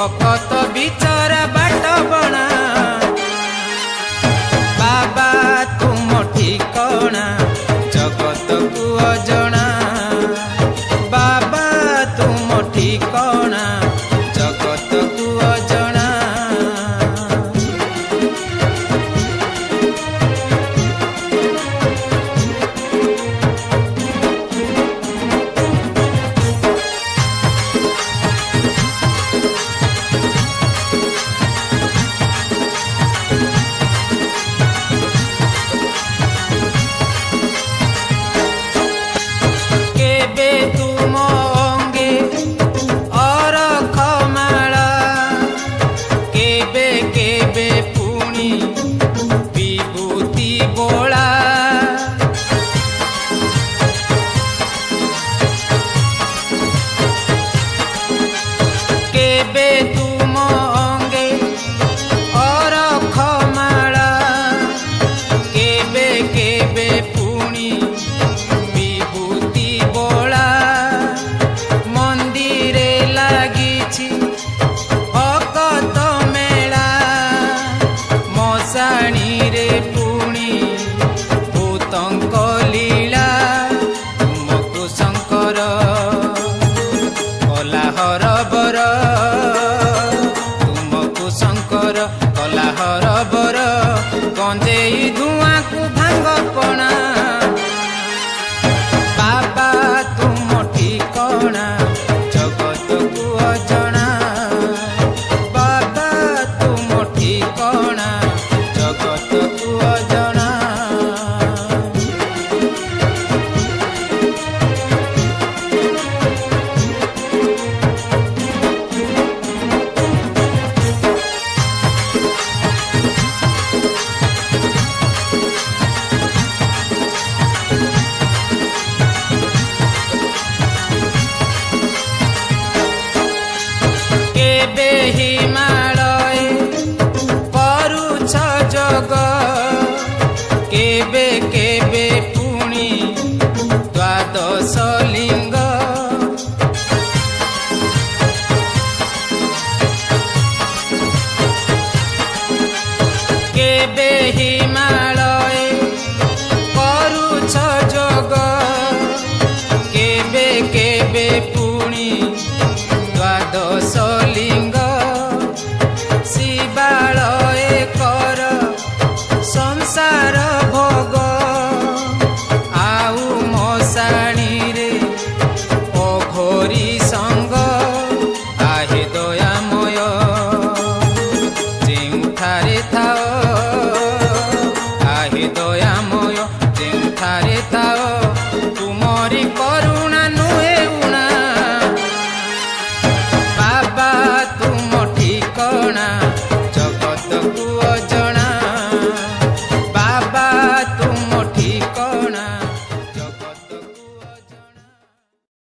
भकत बिचरा बाट बणा बाबा तुम ठिकणा जगत को अजणा बाबा तुम ठिकणा जगत को अजणा गंजेई धुआं को भांग पणा बाबा तुम ठिकणा जगत को अजणा बाबा तुम ठिकणा जगत को अजणा केबे केबे पुणी द्वादश लिंग केबे हिमालय करुछ जोग केबे केबे पुणी द्वादश लिंग